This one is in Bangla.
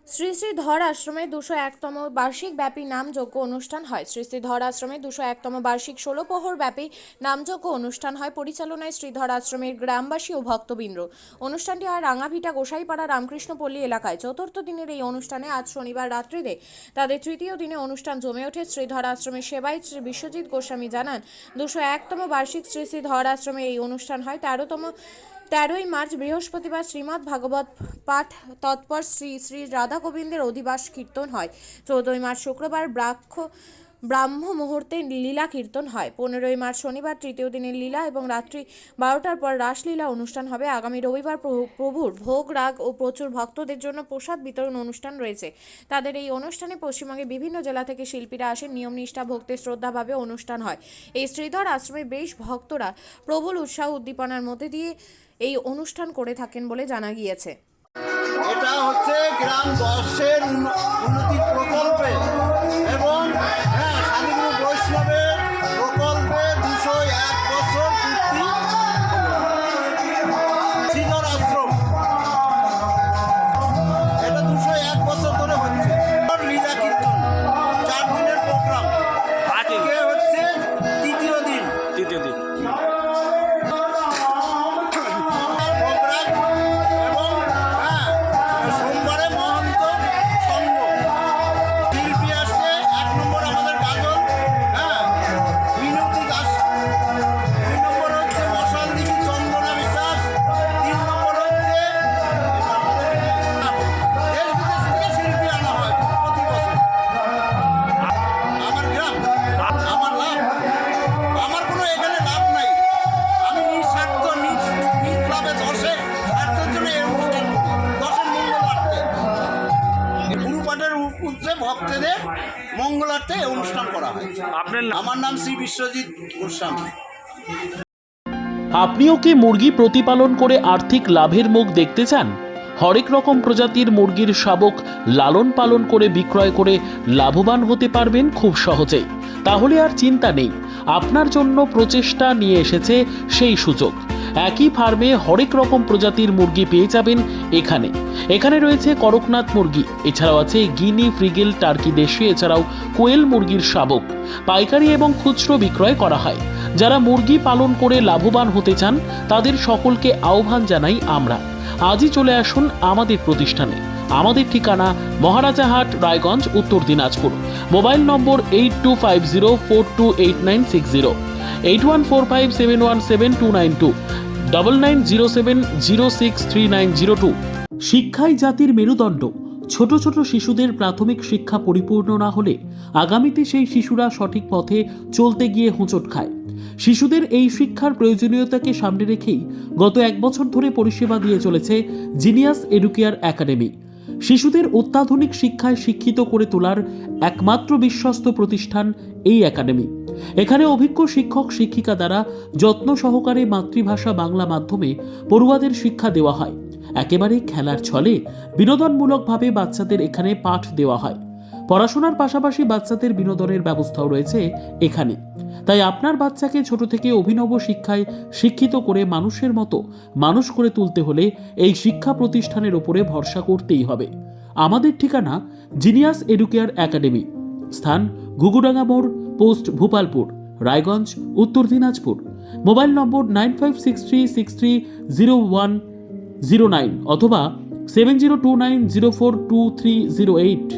শ্রী শ্রী ধর আশ্রমে 201তম বার্ষিক ব্যাপী নামযজ্ঞ অনুষ্ঠান হয়। শ্রী শ্রী ধর আশ্রমে 201তম বার্ষিক 16 প্রহর ব্যাপী নামযজ্ঞ অনুষ্ঠান হয় পরিচালনায় শ্রীধর আশ্রমের গ্রামবাসী ও ভক্তবৃন্দ। অনুষ্ঠানটি হয় রাঙাভিটা গোসাইপাড়া রামকৃষ্ণপল্লী এলাকায়। চতুর্থ দিনের এই অনুষ্ঠানে আজ শনিবার রাত্রিতে তাদের তৃতীয় দিনে অনুষ্ঠান জমে ওঠে। শ্রীধর আশ্রমের সেবায়িত শ্রী বিশ্বজিৎ গোস্বামী জানান, 201তম বার্ষিক শ্রী শ্রী ধর আশ্রমে এই অনুষ্ঠান হয় 13ই মার্চ বৃহস্পতিবার শ্রীমদ্ ভাগবত পাঠ তৎপর শ্রী শ্রী রাধা গোবিন্দের অধিবাস কীর্তন হয়। 14ই মার্চ শুক্রবার ব্রাহ্ম মুহূর্তে লীলা কীর্তন হয়। 15ই মার্চ শনিবার তৃতীয় দিনের লীলা এবং রাত্রি 12টার পর রাসলীলা অনুষ্ঠান হবে। আগামী রবিবার প্রভুর ভোগ রাগ ও প্রচুর ভক্তদের জন্য প্রসাদ বিতরণ অনুষ্ঠান রয়েছে। তাদের এই অনুষ্ঠানে পশ্চিমবঙ্গের বিভিন্ন জেলা থেকে শিল্পীরা আসেন। নিয়ম নিষ্ঠা ভক্তের শ্রদ্ধাভাবে অনুষ্ঠান হয়। এই শ্রীধর আশ্রমে বেশ ভক্তরা প্রবল উৎসাহ উদ্দীপনার মধ্যে দিয়ে এই অনুষ্ঠান করে থাকেন বলে জানা গিয়েছে। এটা হচ্ছে গ্রাম 10-এর উন্নতি প্রকল্পে এবং সাধুগুরু বৈষ্ণবের প্রকল্পে 201 বছর পূর্তি শ্রীধর আশ্রম। এটা 201 বছর ধরে হচ্ছে। লীলা কীর্তন 4 দিনের প্রোগ্রাম। আজকে হচ্ছে তৃতীয় দিন। সোমবারে মহন্ত সঙ্গ শিল্পী আসছে। 1 নম্বর আমাদের গাজল, মিনতি দাস। 2 নম্বর হচ্ছে মশাল দিঘি চন্দনা বিশ্বাস। 3 নম্বর হচ্ছে দেশ বিদেশ থেকে শিল্পী আনা হয় প্রতি বছর। আমার গ্রাম, আমার লাভ, আমার কোনো এখানে লাভ নাই। আমি নিঃস্বার্থ নিজ লাভে স্বার্থের জন্য এই অনুষ্ঠান করি। মঙ্গলার্থে গুরুপাঠের উদ্দেশ্যে ভক্তদের মঙ্গলার্থে এই অনুষ্ঠান করা হয়। আমার নাম শ্রী বিশ্বজিৎ গোস্বামী। আপনিও কি মুরগি প্রতিপালন করে আর্থিক লাভের মুখ দেখতে চান? হরেক রকম প্রজাতির মুরগির শাবক লালন পালন করে বিক্রয় করে লাভবান হতে পারবেন খুব সহজেই। তাহলে আর চিন্তা নেই, আপনার জন্য প্রচেষ্টা নিয়ে এসেছে সেই সুযোগ। একই ফার্মে হরেক রকম প্রজাতির মুরগি পেয়ে যাবেন এখানে রয়েছে করকনাথ মুরগি, এছাড়াও আছে গিনি, ফ্রিগেল, টার্কি দেশি, এছাড়াও কোয়েল মুরগির শাবক। পাইকারি এবং খুচরো বিক্রয় করা হয়। যারা মুরগি পালন করে লাভবান হতে চান তাদের সকলকে আহ্বান জানাই আমরা। আজই চলে আসুন আমাদের প্রতিষ্ঠানে। আমাদের ঠিকানা মহারাজাহাট, রায়গঞ্জ, উত্তর দিনাজপুর। মোবাইল নম্বর 8250428960, 8145717292, 9907063902। শিক্ষাই জাতির মেরুদণ্ড। ছোট ছোট শিশুদের প্রাথমিক শিক্ষা পরিপূর্ণ না হলে আগামীতে সেই শিশুরা সঠিক পথে চলতে গিয়ে হোঁচট খায়। শিশুদের এই শিক্ষার প্রয়োজনীয়তাকে সামনে রেখেই গত 1 বছর ধরে পরিষেবা দিয়ে চলেছে জিনিয়াস এডুকেয়ার একাডেমি। শিশুদের অত্যাধুনিক শিক্ষায় শিক্ষিত করে তোলার একমাত্র বিশ্বস্ত প্রতিষ্ঠান এই একাডেমি। এখানে অভিজ্ঞ শিক্ষক শিক্ষিকা দ্বারা যত্ন সহকারে মাতৃভাষা বাংলা মাধ্যমে পড়ুয়াদের শিক্ষা দেওয়া হয়। একেবারে খেলার ছলে বিনোদনমূলকভাবে বাচ্চাদের এখানে পাঠ দেওয়া হয়। পড়াশোনার পাশাপাশি বাচ্চাদের বিনোদনের ব্যবস্থাও রয়েছে এখানে। তাই আপনার বাচ্চাকে ছোট থেকে অভিনব শিক্ষায় শিক্ষিত করে মানুষের মতো মানুষ করে তুলতে হলে এই শিক্ষা প্রতিষ্ঠানের উপরে ভরসা করতেই হবে। আমাদের ঠিকানা জিনিয়াস এডুকেয়ার একাডেমি, স্থান ঘুঘুডাঙ্গা মোড়, পোস্ট ভূপালপুর, রায়গঞ্জ, উত্তর দিনাজপুর। মোবাইল নম্বর 9563630109 অথবা 7029042308।